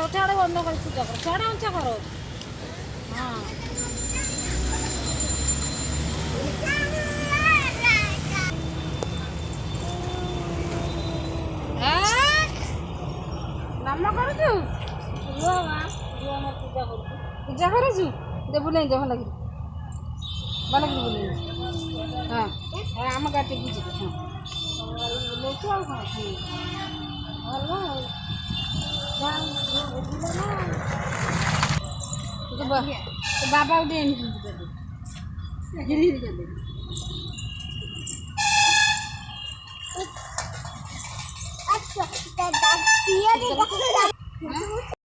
ठाड़े बंद कर पूजा करो ठाड़े ऊंचा करो हाँ नाम करू पूजा करू दे बुले दे भल भल बुले हाँ आम गाटे बुझे हाँ बाबा उठे गिरी कर अच्छा